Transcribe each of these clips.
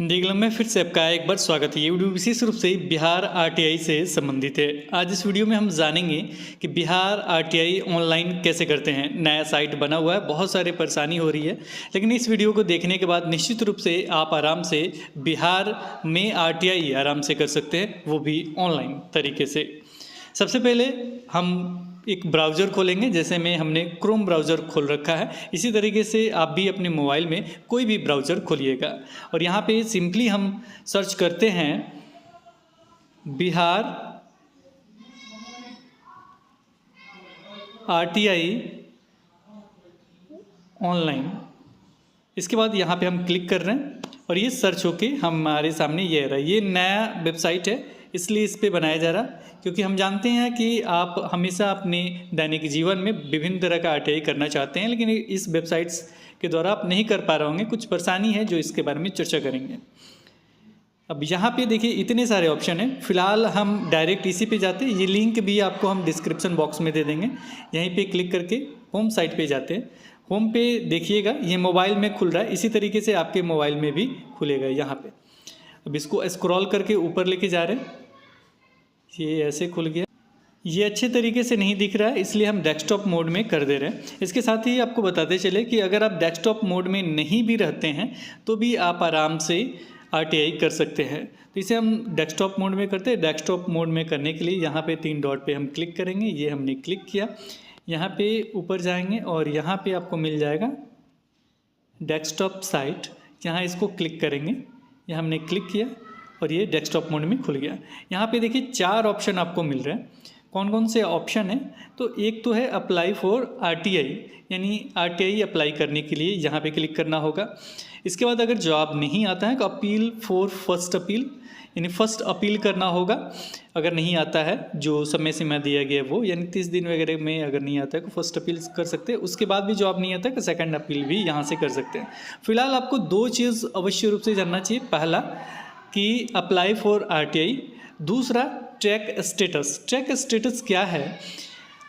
दिग्लम में फिर से आपका एक बार स्वागत है। ये वीडियो विशेष रूप से बिहार आरटीआई से संबंधित है। आज इस वीडियो में हम जानेंगे कि बिहार आरटीआई ऑनलाइन कैसे करते हैं। नया साइट बना हुआ है, बहुत सारी परेशानी हो रही है, लेकिन इस वीडियो को देखने के बाद निश्चित रूप से आप आराम से बिहार में आरटीआई आराम से कर सकते हैं, वो भी ऑनलाइन तरीके से। सबसे पहले हम एक ब्राउज़र खोलेंगे, जैसे में हमने क्रोम ब्राउज़र खोल रखा है, इसी तरीके से आप भी अपने मोबाइल में कोई भी ब्राउज़र खोलिएगा और यहाँ पे सिंपली हम सर्च करते हैं बिहार आरटीआई ऑनलाइन। इसके बाद यहाँ पे हम क्लिक कर रहे हैं और ये सर्च होके हमारे सामने ये आ रहा है। ये नया वेबसाइट है, इसलिए इस पे बनाया जा रहा, क्योंकि हम जानते हैं कि आप हमेशा अपने दैनिक जीवन में विभिन्न तरह का आरटीआई करना चाहते हैं, लेकिन इस वेबसाइट्स के द्वारा आप नहीं कर पा रहे होंगे। कुछ परेशानी है जो इसके बारे में चर्चा करेंगे। अब यहाँ पे देखिए इतने सारे ऑप्शन हैं। फिलहाल हम डायरेक्ट इसी पे जाते हैं। ये लिंक भी आपको हम डिस्क्रिप्शन बॉक्स में दे देंगे। यहीं पे क्लिक करके होम साइट पे जाते हैं। होम पे देखिएगा ये मोबाइल में खुल रहा है, इसी तरीके से आपके मोबाइल में भी खुलेगा यहाँ पे। अब इसको स्क्रॉल करके ऊपर लेके जा रहे हैं, ये ऐसे खुल गया। ये अच्छे तरीके से नहीं दिख रहा है, इसलिए हम डेस्कटॉप मोड में कर दे रहे हैं। इसके साथ ही आपको बताते चले कि अगर आप डेस्कटॉप मोड में नहीं भी रहते हैं तो भी आप आराम से आरटीआई कर सकते हैं। तो इसे हम डेस्कटॉप मोड में करते हैं। डेस्कटॉप मोड में करने के लिए यहाँ पे 3 डॉट पे हम क्लिक करेंगे। ये हमने क्लिक किया, यहाँ पे ऊपर जाएंगे और यहाँ पे आपको मिल जाएगा डेस्कटॉप साइट। यहाँ इसको क्लिक करेंगे, यहाँ हमने क्लिक किया और ये डेस्कटॉप मोड में खुल गया। यहाँ पे देखिए 4 ऑप्शन आपको मिल रहे हैं। कौन कौन से ऑप्शन हैं? तो एक तो है अप्लाई फॉर आरटीआई, यानी आरटीआई अप्लाई करने के लिए यहाँ पे क्लिक करना होगा। इसके बाद अगर जवाब नहीं आता है तो अपील फॉर फर्स्ट अपील, यानी फर्स्ट अपील करना होगा। अगर नहीं आता है, जो समय सीमा दिया गया है वो, यानी 30 दिन वगैरह में अगर नहीं आता है तो फर्स्ट अपील कर सकते हैं। उसके बाद भी जवाब नहीं आता है तो सेकंड अपील भी यहाँ से कर सकते हैं। फिलहाल आपको 2 चीज़ अवश्य रूप से जानना चाहिए। पहला कि अप्लाई फॉर आरटीआई, दूसरा ट्रैक स्टेटस। ट्रैक स्टेटस क्या है?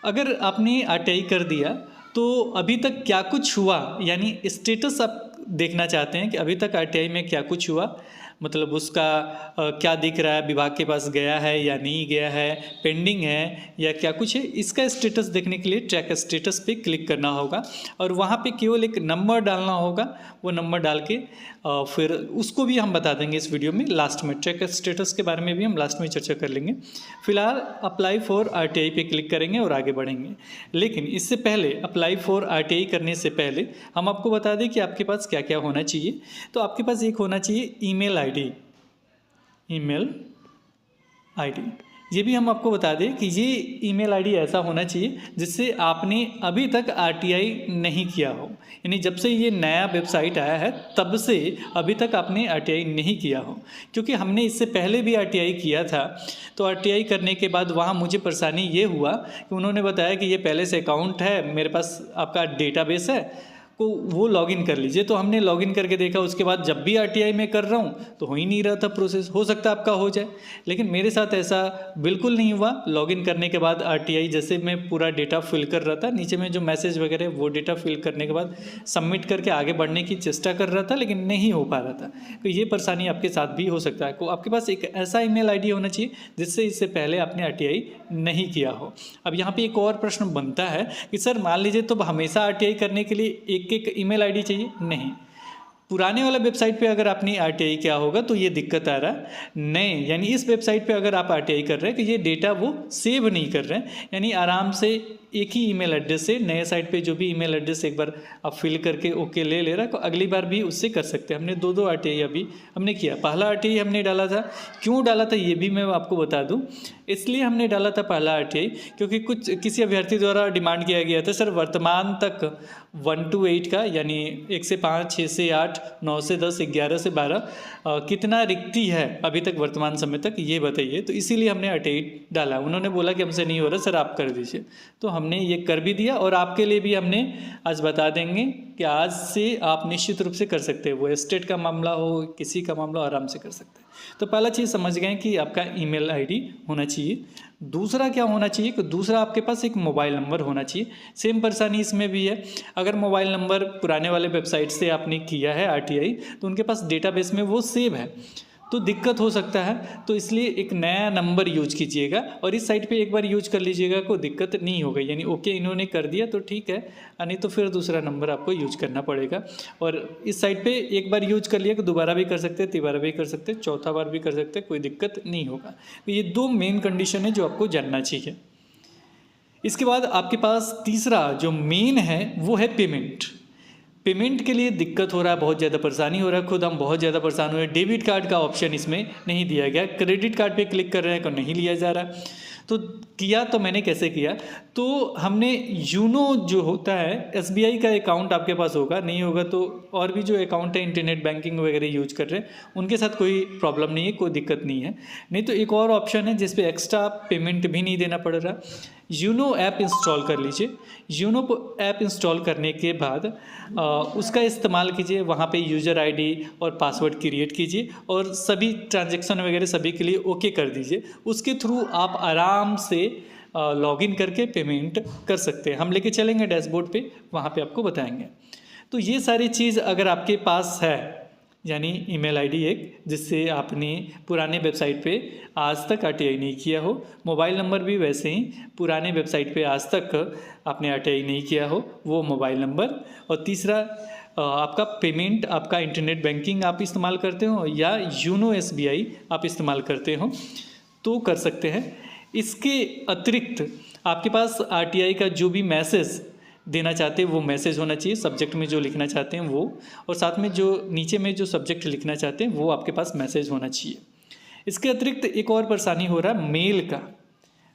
अगर आपने आरटीआई कर दिया तो अभी तक क्या कुछ हुआ, यानी स्टेटस आप देखना चाहते हैं कि अभी तक आरटीआई में क्या कुछ हुआ, मतलब उसका क्या दिख रहा है, विभाग के पास गया है या नहीं गया है, पेंडिंग है या क्या कुछ है। इसका स्टेटस देखने के लिए ट्रैक स्टेटस पे क्लिक करना होगा और वहाँ पे केवल एक नंबर डालना होगा। वो नंबर डाल के फिर उसको भी हम बता देंगे इस वीडियो में लास्ट में। ट्रैक स्टेटस के बारे में भी हम लास्ट में चर्चा कर लेंगे। फिलहाल अप्लाई फॉर आरटीआई पे क्लिक करेंगे और आगे बढ़ेंगे। लेकिन इससे पहले, अप्लाई फॉर आरटीआई करने से पहले हम आपको बता दें कि आपके पास क्या क्या होना चाहिए। तो आपके पास एक होना चाहिए ईमेल आईडी। ये भी हम आपको बता दें कि ये ईमेल आईडी ऐसा होना चाहिए जिससे आपने अभी तक आरटीआई नहीं किया हो, यानी जब से ये नया वेबसाइट आया है तब से अभी तक आपने आरटीआई नहीं किया हो। क्योंकि हमने इससे पहले भी आरटीआई किया था, तो आरटीआई करने के बाद वहाँ मुझे परेशानी ये हुआ कि उन्होंने बताया कि ये पहले से अकाउंट है, मेरे पास आपका डेटाबेस है, को वो लॉगिन कर लीजिए। तो हमने लॉगिन करके देखा, उसके बाद जब भी आरटीआई में कर रहा हूँ तो हो ही नहीं रहा था प्रोसेस। हो सकता है आपका हो जाए, लेकिन मेरे साथ ऐसा बिल्कुल नहीं हुआ। लॉगिन करने के बाद आरटीआई जैसे मैं पूरा डेटा फिल कर रहा था, नीचे में जो मैसेज वगैरह वो डेटा फिल करने के बाद सबमिट करके आगे बढ़ने की चेष्टा कर रहा था, लेकिन नहीं हो पा रहा था। तो ये परेशानी आपके साथ भी हो सकता है। तो आपके पास एक ऐसा ईमेल आईडी होना चाहिए जिससे इससे पहले आपने आरटीआई नहीं किया हो। अब यहाँ पे एक और प्रश्न बनता है कि सर मान लीजिए तो हमेशा आरटीआई करने के लिए एक ईमेल आईडी चाहिए? नहीं, पुराने वाला वेबसाइट पे अगर आपने आरटीआई किया होगा तो ये दिक्कत आ रहा है। नए, यानी इस वेबसाइट पे अगर आप आरटीआई कर रहे हैं कि ये डेटा वो सेव नहीं कर रहे हैं, यानी आराम से एक ही ईमेल एड्रेस से नए साइट पे जो भी ईमेल एड्रेस एक बार आप फिल करके ओके ले रहा है, तो अगली बार भी उससे कर सकते हैं। हमने 2 आरटीआई अभी हमने किया। पहला आरटीआई हमने डाला था, क्यों डाला था ये भी मैं आपको बता दूं। इसलिए हमने डाला था पहला आरटीआई क्योंकि किसी अभ्यर्थी द्वारा डिमांड किया गया था, सर वर्तमान तक 1 to 8 का, यानी 1 से 5, 6 से 8, 9 से 10, 11 से 12 कितना रिक्ति है अभी तक वर्तमान समय तक, ये बताइए। तो इसीलिए हमने आरटीआई डाला। उन्होंने बोला कि हमसे नहीं हो रहा सर, आप कर दीजिए। तो हमने ये कर भी दिया और आपके लिए भी हमने आज बता देंगे कि आज से आप निश्चित रूप से कर सकते हैं। वो स्टेट का मामला हो, किसी का मामला, आराम से कर सकते हैं। तो पहला चीज़ समझ गए कि आपका ईमेल आईडी होना चाहिए। दूसरा क्या होना चाहिए कि दूसरा आपके पास एक मोबाइल नंबर होना चाहिए। सेम परेशानी इसमें भी है, अगर मोबाइल नंबर पुराने वाले वेबसाइट से आपने किया है आरटीआई तो उनके पास डेटाबेस में वो सेव है तो दिक्कत हो सकता है। तो इसलिए एक नया नंबर यूज कीजिएगा और इस साइट पे एक बार यूज कर लीजिएगा, कोई दिक्कत नहीं होगा। यानी ओके इन्होंने कर दिया तो ठीक है, नहीं तो फिर दूसरा नंबर आपको यूज करना पड़ेगा। और इस साइट पे एक बार यूज कर लिया तो दोबारा भी कर सकते हैं, तीबारा भी कर सकते हैं, चौथा बार भी कर सकते हैं, कोई दिक्कत नहीं होगा। तो ये दो मेन कंडीशन है जो आपको जानना चाहिए। इसके बाद आपके पास तीसरा जो मेन है वो है पेमेंट। पेमेंट के लिए दिक्कत हो रहा है, बहुत ज़्यादा परेशानी हो रहा है, खुद हम बहुत ज़्यादा परेशान हुए। डेबिट कार्ड का ऑप्शन इसमें नहीं दिया गया, क्रेडिट कार्ड पे क्लिक कर रहे हैं तो नहीं लिया जा रहा। तो किया तो मैंने कैसे किया, तो हमने यूनो जो होता है एसबीआई का अकाउंट आपके पास होगा, नहीं होगा तो और भी जो अकाउंट है इंटरनेट बैंकिंग वगैरह यूज कर रहे हैं उनके साथ कोई प्रॉब्लम नहीं है, कोई दिक्कत नहीं है। नहीं तो एक और ऑप्शन है जिस पे एक्स्ट्रा पेमेंट भी नहीं देना पड़ रहा। यूनो ऐप इंस्टॉल कर लीजिए। यूनो ऐप इंस्टॉल करने के बाद उसका इस्तेमाल कीजिए, वहाँ पे यूज़र आईडी और पासवर्ड क्रिएट कीजिए और सभी ट्रांजैक्शन वगैरह सभी के लिए ओके कर दीजिए। उसके थ्रू आप आराम से लॉगिन करके पेमेंट कर सकते हैं। हम लेके चलेंगे डैशबोर्ड पे, वहाँ पे आपको बताएंगे। तो ये सारी चीज़ अगर आपके पास है, यानी ईमेल आईडी एक जिससे आपने पुराने वेबसाइट पे आज तक आरटीआई नहीं किया हो, मोबाइल नंबर भी वैसे ही पुराने वेबसाइट पे आज तक आपने आरटीआई नहीं किया हो वो मोबाइल नंबर, और तीसरा आपका पेमेंट, आपका इंटरनेट बैंकिंग आप इस्तेमाल करते हो या यूनो एसबीआई आप इस्तेमाल करते हो तो कर सकते हैं। इसके अतिरिक्त आपके पास आरटीआई का जो भी मैसेज देना चाहते हैं वो मैसेज होना चाहिए, सब्जेक्ट में जो लिखना चाहते हैं वो, और साथ में जो नीचे में जो सब्जेक्ट लिखना चाहते हैं वो आपके पास मैसेज होना चाहिए। इसके अतिरिक्त एक और परेशानी हो रहा है मेल का।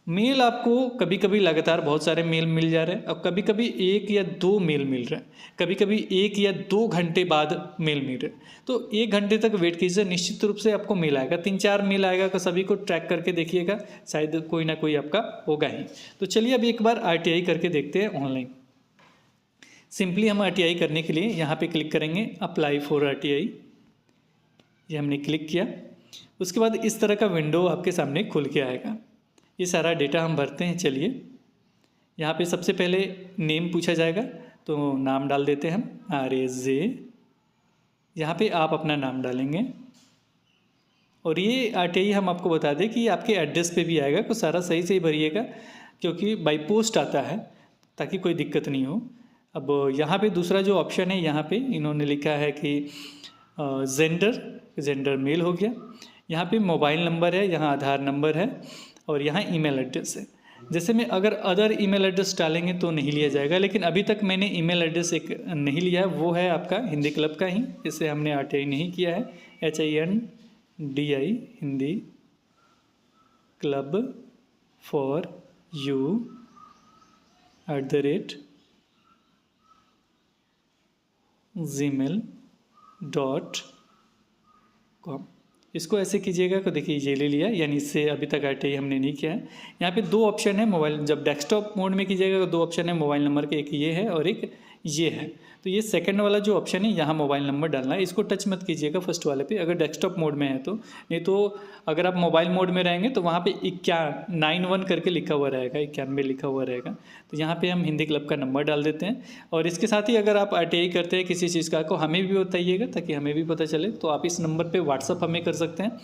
मेल आपको कभी कभी लगातार बहुत सारे मेल मिल जा रहे हैं और कभी कभी एक या दो मेल मिल रहे हैं, कभी कभी 1 या 2 घंटे बाद मेल मिल रहे हैं। तो 1 घंटे तक वेट कीजिए, निश्चित रूप से आपको मेल आएगा, 3-4 मेल आएगा, तो सभी को ट्रैक करके देखिएगा, शायद कोई ना कोई आपका होगा ही। तो चलिए अब एक बार आरटीआई करके देखते हैं ऑनलाइन। सिंपली हम आरटीआई करने के लिए यहाँ पे क्लिक करेंगे अप्लाई फॉर आरटीआई, ये हमने क्लिक किया। उसके बाद इस तरह का विंडो आपके सामने खुल के आएगा। ये सारा डेटा हम भरते हैं। चलिए यहाँ पे सबसे पहले नेम पूछा जाएगा तो नाम डाल देते हैं हम RAJ। यहाँ पे आप अपना नाम डालेंगे और ये आरटीआई हम आपको बता दें कि आपके एड्रेस पे भी आएगा, तो सारा सही से ही भरिएगा क्योंकि बाई पोस्ट आता है ताकि कोई दिक्कत नहीं हो। अब यहाँ पे दूसरा जो ऑप्शन है, यहाँ पे इन्होंने लिखा है कि जेंडर मेल हो गया। यहाँ पे मोबाइल नंबर है, यहाँ आधार नंबर है और यहाँ ईमेल एड्रेस है। जैसे में अगर अदर ईमेल एड्रेस डालेंगे तो नहीं लिया जाएगा, लेकिन अभी तक मैंने ईमेल एड्रेस एक नहीं लिया है, वो है आपका हिंदी क्लब का ही, इसे हमने आरटीआई नहीं किया है। HINDI Hindi club for you @gmail.com। इसको ऐसे कीजिएगा तो देखिए ये ले लिया, यानी इससे अभी तक आरटीआई हमने नहीं किया है। यहाँ पे 2 ऑप्शन है मोबाइल, जब डेस्कटॉप मोड में कीजिएगा तो 2 ऑप्शन है मोबाइल नंबर के, एक ये है और एक ये है। तो ये सेकंड वाला जो ऑप्शन है यहाँ मोबाइल नंबर डालना है, इसको टच मत कीजिएगा फर्स्ट वाले पे अगर डेस्कटॉप मोड में है तो। नहीं तो अगर आप मोबाइल मोड में रहेंगे तो वहाँ पे 91 करके लिखा हुआ रहेगा, 91 लिखा हुआ रहेगा। तो यहाँ पे हम हिंदी क्लब का नंबर डाल देते हैं। और इसके साथ ही अगर आप आरटीआई करते हैं किसी चीज़ का, को हमें भी बताइएगा ताकि हमें भी पता चले। तो आप इस नंबर पर व्हाट्सअप हमें कर सकते हैं।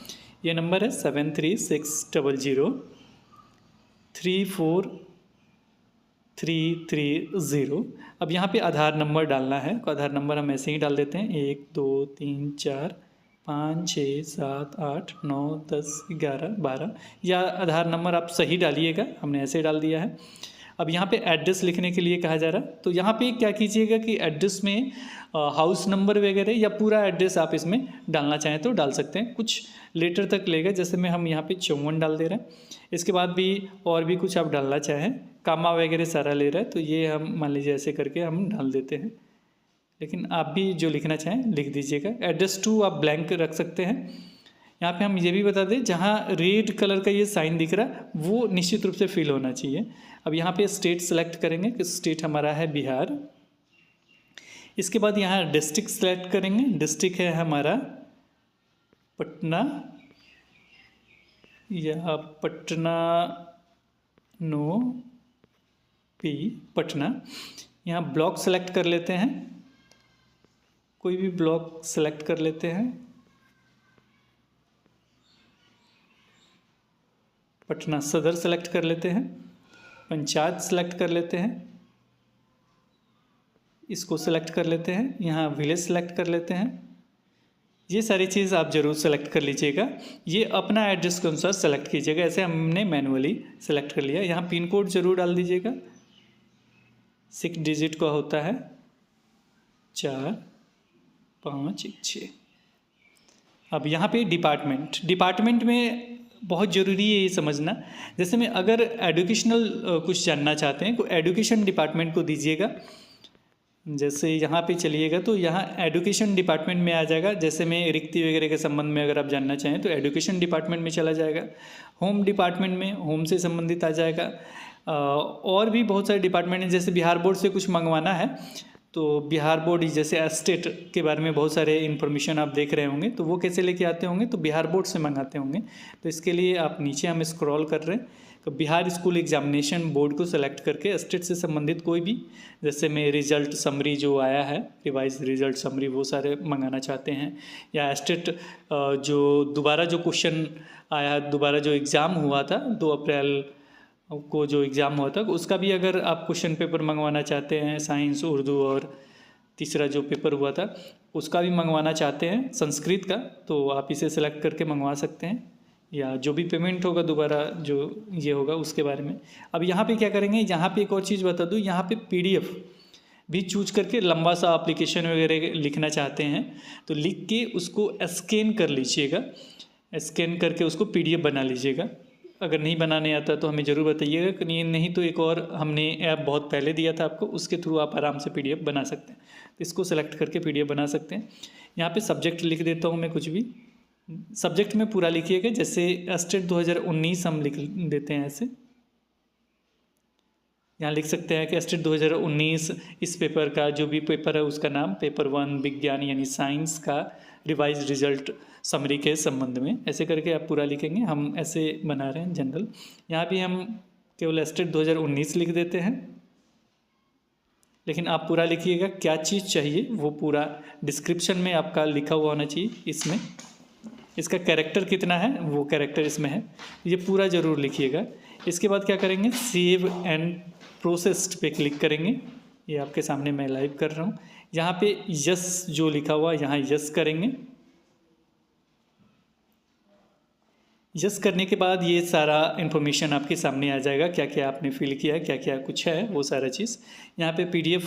ये नंबर है 7360034330। अब यहाँ पे आधार नंबर डालना है, तो आधार नंबर हम ऐसे ही डाल देते हैं 1 2 3 4 5 6 7 8 9 10 11 12, या आधार नंबर आप सही डालिएगा, हमने ऐसे डाल दिया है। अब यहाँ पे एड्रेस लिखने के लिए कहा जा रहा है, तो यहाँ पे क्या कीजिएगा कि एड्रेस में हाउस नंबर वगैरह या पूरा एड्रेस आप इसमें डालना चाहें तो डाल सकते हैं। कुछ लेटर तक लेगा, जैसे में हम यहाँ पे 54 डाल दे रहे हैं। इसके बाद भी और भी कुछ आप डालना चाहें, कामा वगैरह सारा ले रहा है, तो ये हम मान लीजिए ऐसे करके हम डाल देते हैं। लेकिन आप भी जो लिखना चाहें लिख दीजिएगा। एड्रेस टू आप ब्लैंक रख सकते हैं। यहाँ पे हम ये भी बता दें, जहाँ रेड कलर का ये साइन दिख रहा है वो निश्चित रूप से फिल होना चाहिए। अब यहाँ पे स्टेट सेलेक्ट करेंगे कि स्टेट हमारा है बिहार। इसके बाद यहाँ डिस्ट्रिक्ट सेलेक्ट करेंगे, डिस्ट्रिक्ट है हमारा पटना या पटना नो पी पटना। यहाँ ब्लॉक सेलेक्ट कर लेते हैं, कोई भी ब्लॉक सेलेक्ट कर लेते हैं। पटना सदर सेलेक्ट कर लेते हैं, पंचायत सेलेक्ट कर लेते हैं, इसको सेलेक्ट कर लेते हैं, यहाँ विलेज सेलेक्ट कर लेते हैं। ये सारी चीज़ आप ज़रूर सेलेक्ट कर लीजिएगा, ये अपना एड्रेस के अनुसार सेलेक्ट कीजिएगा। ऐसे हमने मैनुअली सेलेक्ट कर लिया। यहाँ पिन कोड ज़रूर डाल दीजिएगा, 6 डिजिट का होता है, 4 5 1 6। अब यहाँ पे डिपार्टमेंट में बहुत ज़रूरी है ये समझना। जैसे में अगर एजुकेशनल कुछ जानना चाहते हैं तो एजुकेशन डिपार्टमेंट को दीजिएगा। जैसे यहाँ पे चलिएगा तो यहाँ एजुकेशन डिपार्टमेंट में आ जाएगा। जैसे में रिक्ति वगैरह के संबंध में अगर आप जानना चाहें तो एजुकेशन डिपार्टमेंट में चला जाएगा। होम डिपार्टमेंट में होम से संबंधित आ जाएगा। और भी बहुत सारे डिपार्टमेंट हैं, जैसे बिहार बोर्ड से कुछ मंगवाना है तो बिहार बोर्ड, जैसे एस्टेट के बारे में बहुत सारे इन्फॉर्मेशन आप देख रहे होंगे, तो वो कैसे लेके आते होंगे, तो बिहार बोर्ड से मंगाते होंगे। तो इसके लिए आप नीचे हम स्क्रॉल कर रहे हैं तो बिहार स्कूल एग्जामिनेशन बोर्ड को सेलेक्ट करके एस्टेट से संबंधित कोई भी, जैसे में रिजल्ट समरी जो आया है, रिवाइज रिजल्ट समरी, वो सारे मंगाना चाहते हैं, या एस्टेट जो दोबारा जो क्वेश्चन आया है, दोबारा जो एग्ज़ाम हुआ था 2 अप्रैल को जो एग्ज़ाम हुआ था, उसका भी अगर आप क्वेश्चन पेपर मंगवाना चाहते हैं, साइंस, उर्दू और तीसरा जो पेपर हुआ था उसका भी मंगवाना चाहते हैं, संस्कृत का, तो आप इसे सेलेक्ट करके मंगवा सकते हैं। या जो भी पेमेंट होगा दोबारा जो ये होगा उसके बारे में। अब यहाँ पे क्या करेंगे, यहाँ पे एक और चीज़ बता दूँ, यहाँ पे PDF भी चूज करके लंबा सा एप्लीकेशन वगैरह लिखना चाहते हैं तो लिख के उसको स्कैन कर लीजिएगा, स्कैन करके उसको PDF बना लीजिएगा। अगर नहीं बनाने आता तो हमें ज़रूर बताइएगा, कि नहीं तो एक और हमने ऐप बहुत पहले दिया था आपको, उसके थ्रू आप आराम से PDF बना सकते हैं। तो इसको सेलेक्ट करके PDF बना सकते हैं। यहाँ पे सब्जेक्ट लिख देता हूँ मैं, कुछ भी सब्जेक्ट में पूरा लिखिएगा। जैसे एस्टेट 2019 हम लिख देते हैं ऐसे, यहाँ लिख सकते हैं कि एस्टेट 2019 इस पेपर का, जो भी पेपर है उसका नाम, पेपर 1 विज्ञान यानी साइंस का रिवाइज रिजल्ट समरी के संबंध में, ऐसे करके आप पूरा लिखेंगे। हम ऐसे बना रहे हैं जनरल। यहाँ भी हम केवल एस्टेट 2019 लिख देते हैं, लेकिन आप पूरा लिखिएगा। क्या चीज़ चाहिए वो पूरा डिस्क्रिप्शन में आपका लिखा हुआ होना चाहिए। इसमें इसका कैरेक्टर कितना है वो कैरेक्टर इसमें है, ये पूरा ज़रूर लिखिएगा। इसके बाद क्या करेंगे, सेव एंड प्रोसेस्ड पे क्लिक करेंगे। ये आपके सामने मैं लाइव कर रहा हूँ। यहाँ पे यस जो लिखा हुआ है यहाँ यस करेंगे। यस करने के बाद ये सारा इन्फॉर्मेशन आपके सामने आ जाएगा, क्या क्या आपने फिल किया है, क्या क्या कुछ है वो सारा चीज़। यहाँ पे PDF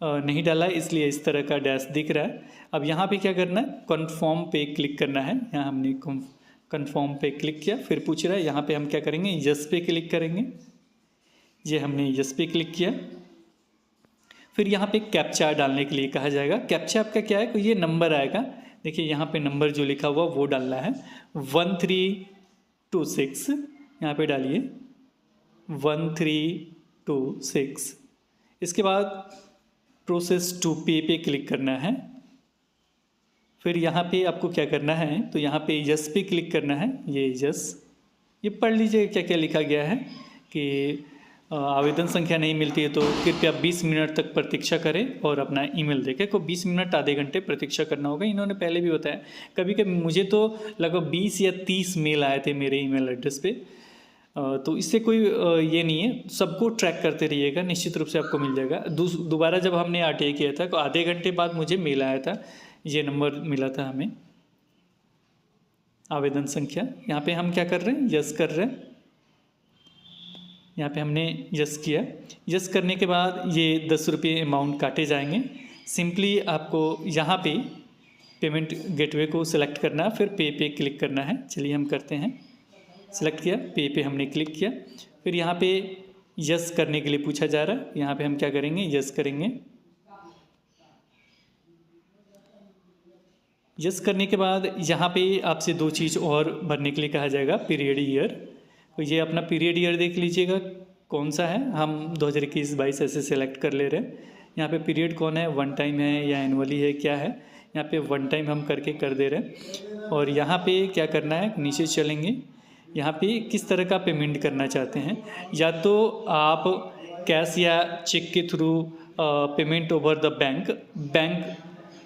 नहीं डाला है इसलिए इस तरह का डैश दिख रहा है। अब यहाँ पे क्या करना है, कन्फर्म पे क्लिक करना है। यहाँ हमने कन्फर्म पे क्लिक किया, फिर पूछ रहा है, यहाँ पे हम क्या करेंगे, यस पे क्लिक करेंगे। ये हमने यस पे क्लिक किया। फिर यहाँ पे कैप्चा डालने के लिए कहा जाएगा। कैप्चा आपका क्या है, ये नंबर आएगा, देखिए यहाँ पे नंबर जो लिखा हुआ वो डालना है 1326, यहाँ पे डालिए 1326। इसके बाद प्रोसेस टू पे क्लिक करना है। फिर यहाँ पे आपको क्या करना है, तो यहाँ पे यस पे क्लिक करना है। ये यस, ये पढ़ लीजिए क्या क्या लिखा गया है कि आवेदन संख्या नहीं मिलती है तो कृपया 20 मिनट तक प्रतीक्षा करें और अपना ईमेल देखें। को 20 मिनट आधे घंटे प्रतीक्षा करना होगा। इन्होंने पहले भी बताया। कभी कभी मुझे तो लगभग 20 या 30 मेल आए थे मेरे ईमेल एड्रेस पे, तो इससे कोई ये नहीं है, सबको ट्रैक करते रहिएगा, निश्चित रूप से आपको मिल जाएगा। दोबारा जब हमने RTI किया था तो आधे घंटे बाद मुझे मेल आया था, ये नंबर मिला था हमें, आवेदन संख्या। यहाँ पे हम क्या कर रहे हैं, यस कर रहे हैं। यहाँ पे हमने यस किया। यस करने के बाद ये 10 रुपये अमाउंट काटे जाएंगे। सिंपली आपको यहाँ पे पेमेंट गेटवे को सिलेक्ट करना है, फिर पे क्लिक करना है। चलिए हम करते हैं। सेलेक्ट किया, पे हमने क्लिक किया। फिर यहाँ पे यस करने के लिए पूछा जा रहा है, यहाँ पे हम क्या करेंगे, यस करेंगे। यस करने के बाद यहाँ पे आपसे 2 चीज़ और भरने के लिए कहा जाएगा, पीरियड ईयर। तो ये अपना पीरियड ईयर देख लीजिएगा कौन सा है। हम 2021-22 ऐसे सेलेक्ट कर ले रहे हैं। यहाँ पे पीरियड कौन है, 1 टाइम है या एनुअली है, क्या है। यहाँ पे 1 टाइम हम करके कर दे रहे हैं। और यहाँ पे क्या करना है, नीचे चलेंगे, यहाँ पे किस तरह का पेमेंट करना चाहते हैं, या तो आप कैश या चेक के through payment over the bank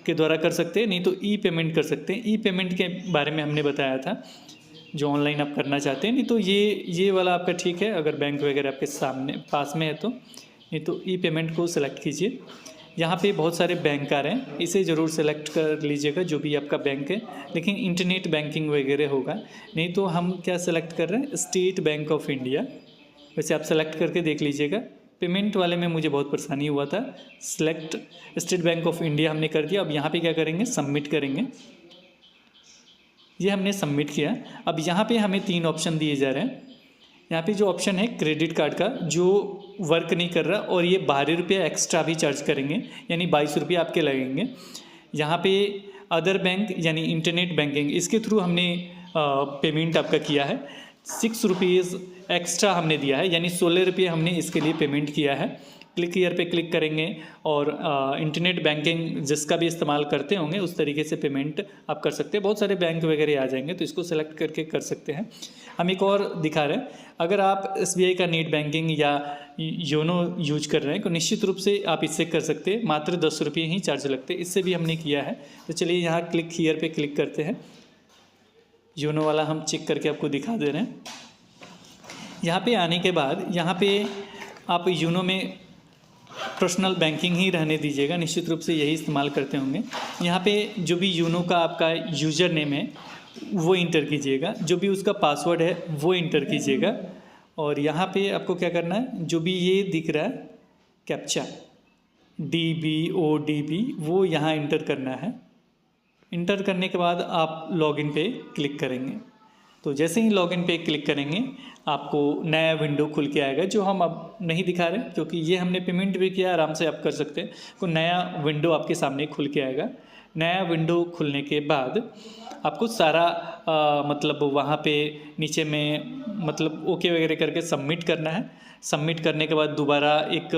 के द्वारा कर सकते हैं, नहीं तो ई पेमेंट कर सकते हैं। ई पेमेंट के बारे में हमने बताया था, जो ऑनलाइन आप करना चाहते हैं। नहीं तो ये वाला आपका ठीक है, अगर बैंक वगैरह आपके सामने पास में है तो। नहीं तो ई पेमेंट को सिलेक्ट कीजिए। यहाँ पे बहुत सारे बैंक आ रहे हैं, इसे ज़रूर सेलेक्ट कर लीजिएगा जो भी आपका बैंक है, लेकिन इंटरनेट बैंकिंग वगैरह होगा। नहीं तो हम क्या सेलेक्ट कर रहे हैं, स्टेट बैंक ऑफ इंडिया। वैसे आप सेलेक्ट करके देख लीजिएगा। पेमेंट वाले में मुझे बहुत परेशानी हुआ था। Select state bank of India हमने कर दिया। अब यहाँ पे क्या करेंगे, सबमिट करेंगे। ये हमने सबमिट किया। अब यहाँ पे हमें 3 ऑप्शन दिए जा रहे हैं। यहाँ पे जो ऑप्शन है क्रेडिट कार्ड का, जो वर्क नहीं कर रहा, और ये 12 रुपये एक्स्ट्रा भी चार्ज करेंगे, यानी 22 रुपये आपके लगेंगे। यहाँ पे अदर बैंक यानी इंटरनेट बैंकिंग, इसके थ्रू हमने पेमेंट आपका किया है। 6 रुपीज़ एक्स्ट्रा हमने दिया है, यानी 16 रुपये हमने इसके लिए पेमेंट किया है। क्लिक हियर पे क्लिक करेंगे और इंटरनेट बैंकिंग जिसका भी इस्तेमाल करते होंगे उस तरीके से पेमेंट आप कर सकते हैं। बहुत सारे बैंक वगैरह आ जाएंगे, तो इसको सेलेक्ट करके कर सकते हैं। हम एक और दिखा रहे हैं, अगर आप SBI का नेट बैंकिंग या योनो यूज कर रहे हैं तो निश्चित रूप से आप इससे कर सकते हैं। मात्र 10 रुपये ही चार्ज लगते हैं, इससे भी हमने किया है। तो चलिए यहाँ क्लिक हियर पे क्लिक करते हैं। योनो वाला हम चेक करके आपको दिखा दे रहे हैं। यहाँ पे आने के बाद यहाँ पे आप योनो में पर्सनल बैंकिंग ही रहने दीजिएगा, निश्चित रूप से यही इस्तेमाल करते होंगे। यहाँ पे जो भी योनो का आपका यूज़र नेम है वो इंटर कीजिएगा, जो भी उसका पासवर्ड है वो इंटर कीजिएगा। और यहाँ पे आपको क्या करना है, जो भी ये दिख रहा है कैप्चा DBODB वो यहाँ इंटर करना है। इंटर करने के बाद आप लॉगिन पे क्लिक करेंगे। तो जैसे ही लॉगिन पे क्लिक करेंगे आपको नया विंडो खुल के आएगा, जो हम अब नहीं दिखा रहे क्योंकि ये हमने पेमेंट भी किया, आराम से आप कर सकते हैं। तो नया विंडो आपके सामने खुल के आएगा। नया विंडो खुलने के बाद आपको सारा मतलब वहाँ पे नीचे में मतलब ओके वगैरह करके सबमिट करना है। सबमिट करने के बाद दोबारा एक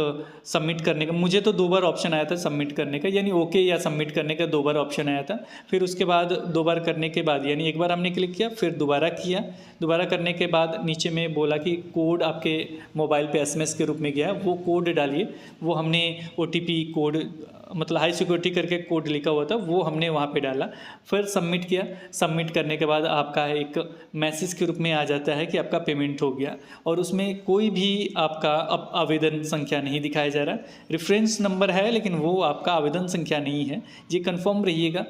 सबमिट करने का, मुझे तो 2 बार ऑप्शन आया था सबमिट करने का, यानी ओके या सबमिट करने का 2 बार ऑप्शन आया था। फिर उसके बाद 2 बार करने के बाद, यानी एक बार हमने क्लिक किया फिर दोबारा किया। दोबारा करने के बाद नीचे में बोला कि कोड आपके मोबाइल पे SMS के रूप में गया, वो कोड डालिए। वो हमने OTP कोड मतलब हाई सिक्योरिटी करके कोड लिखा हुआ था, वो हमने वहाँ पे डाला। फिर सबमिट किया। सबमिट करने के बाद आपका एक मैसेज के रूप में आ जाता है कि आपका पेमेंट हो गया, और उसमें कोई भी आपका अब आवेदन संख्या नहीं दिखाया जा रहा। रेफरेंस नंबर है लेकिन वो आपका आवेदन संख्या नहीं है, ये कंफर्म रहिएगा।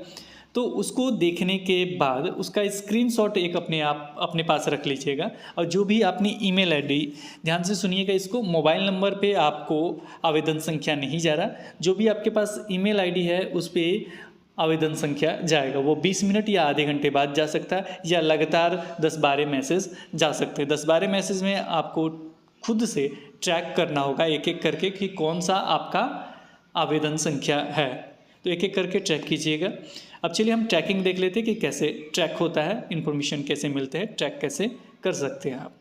तो उसको देखने के बाद उसका स्क्रीनशॉट एक अपने पास रख लीजिएगा। और जो भी आपने ईमेल आईडी, ध्यान से सुनिएगा इसको, मोबाइल नंबर पे आपको आवेदन संख्या नहीं जा रहा, जो भी आपके पास ईमेल आईडी है उस पर आवेदन संख्या जाएगा। वो 20 मिनट या आधे घंटे बाद जा सकता है, या लगातार 10-12 मैसेज जा सकते हैं। 10-12 मैसेज में आपको खुद से ट्रैक करना होगा एक एक करके कि कौन सा आपका आवेदन संख्या है। तो एक एक करके ट्रैक कीजिएगा। अब चलिए हम ट्रैकिंग देख लेते हैं कि कैसे ट्रैक होता है, इन्फॉर्मेशन कैसे मिलते हैं, ट्रैक कैसे कर सकते हैं आप।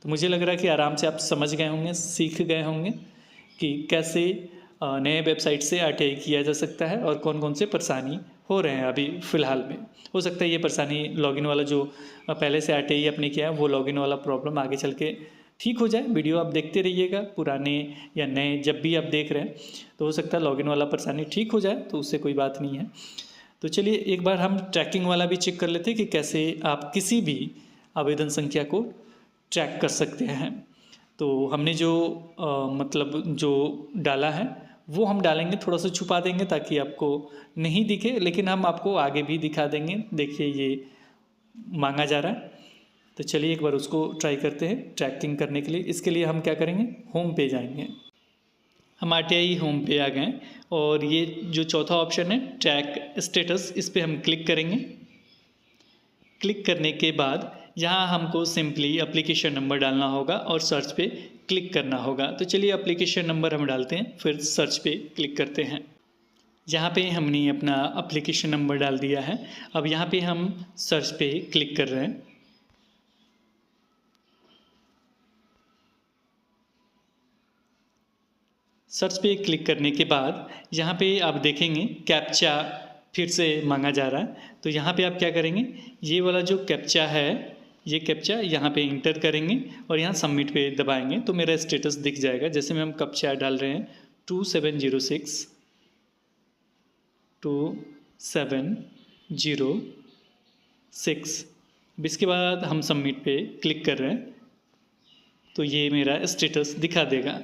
तो मुझे लग रहा है कि आराम से आप समझ गए होंगे, सीख गए होंगे कि कैसे नए वेबसाइट से RTI किया जा सकता है और कौन कौन से परेशानी हो रहे हैं अभी फ़िलहाल में। हो सकता है ये परेशानी लॉगिन वाला जो पहले से RTI आपने किया है वो लॉगिन वाला प्रॉब्लम आगे चल के ठीक हो जाए। वीडियो आप देखते रहिएगा, पुराने या नए जब भी आप देख रहे हैं, तो हो सकता है लॉगिन वाला परेशानी ठीक हो जाए, तो उससे कोई बात नहीं है। तो चलिए एक बार हम ट्रैकिंग वाला भी चेक कर लेते हैं कि कैसे आप किसी भी आवेदन संख्या को ट्रैक कर सकते हैं। तो हमने जो मतलब जो डाला है वो हम डालेंगे, थोड़ा सा छुपा देंगे ताकि आपको नहीं दिखे, लेकिन हम आपको आगे भी दिखा देंगे। देखिए ये मांगा जा रहा है, तो चलिए एक बार उसको ट्राई करते हैं ट्रैकिंग करने के लिए। इसके लिए हम क्या करेंगे, होम पे जाएंगे। हम RTI होम पे आ गए और ये जो चौथा ऑप्शन है ट्रैक स्टेटस, इस पर हम क्लिक करेंगे। क्लिक करने के बाद यहाँ हमको सिंपली एप्लीकेशन नंबर डालना होगा और सर्च पे क्लिक करना होगा। तो चलिए एप्लीकेशन नंबर हम डालते हैं, फिर सर्च पे क्लिक करते हैं। यहाँ पे हमने अपना एप्लीकेशन नंबर डाल दिया है। अब यहाँ पे हम सर्च पे क्लिक कर रहे हैं। सर्च पे क्लिक करने के बाद यहाँ पे आप देखेंगे कैप्चा फिर से मांगा जा रहा है। तो यहाँ पे आप क्या करेंगे, ये वाला जो कैप्चा है ये कैप्चा यहाँ पे इंटर करेंगे और यहाँ सबमिट पे दबाएंगे तो मेरा स्टेटस दिख जाएगा। जैसे में हम कैप्चा डाल रहे हैं 2706 2706। इसके बाद हम सबमिट पे क्लिक कर रहे हैं तो ये मेरा स्टेटस दिखा देगा।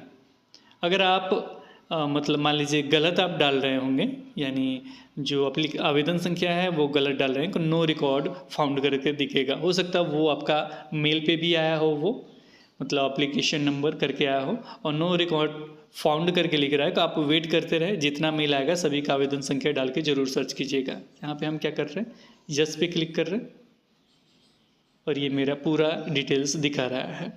अगर आप मतलब मान लीजिए गलत आप डाल रहे होंगे, यानी जो आवेदन संख्या है वो गलत डाल रहे हैं तो नो रिकॉर्ड फाउंड करके दिखेगा। हो सकता है वो आपका मेल पे भी आया हो, वो मतलब एप्लीकेशन नंबर करके आया हो और नो रिकॉर्ड फाउंड करके लिख रहा है, तो आप वेट करते रहे, जितना मेल आएगा सभी का आवेदन संख्या डाल के ज़रूर सर्च कीजिएगा। यहाँ पे हम क्या कर रहे हैं, यस पे क्लिक कर रहे हैं और ये मेरा पूरा डिटेल्स दिखा रहा है,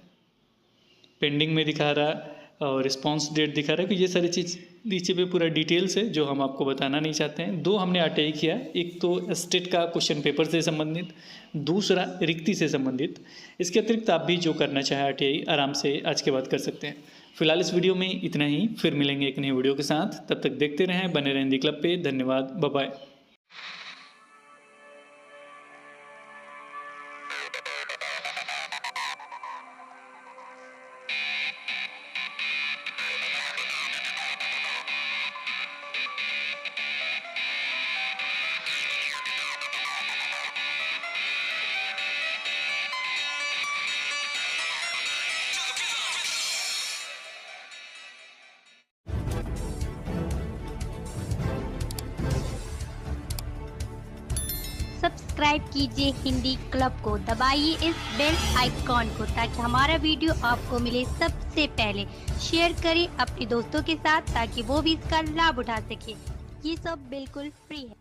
पेंडिंग में दिखा रहा है और रिस्पॉन्स डेट दिखा रहा है कि ये सारी चीज़ नीचे पे पूरा डिटेल्स है जो हम आपको बताना नहीं चाहते हैं। 2 हमने आरटीआई किया, एक तो स्टेट का क्वेश्चन पेपर से संबंधित, दूसरा रिक्ति से संबंधित। इसके अतिरिक्त आप भी जो करना चाहें आरटीआई आराम से आज के बाद कर सकते हैं। फिलहाल इस वीडियो में इतना ही, फिर मिलेंगे एक नई वीडियो के साथ। तब तक देखते रहें, बने रहें हिंदी क्लब पे। धन्यवाद, बाय बाय। सब्सक्राइब कीजिए हिंदी क्लब को, दबाइए इस बेल आइकॉन को ताकि हमारा वीडियो आपको मिले सबसे पहले। शेयर करें अपने दोस्तों के साथ ताकि वो भी इसका लाभ उठा सके। ये सब बिल्कुल फ्री है।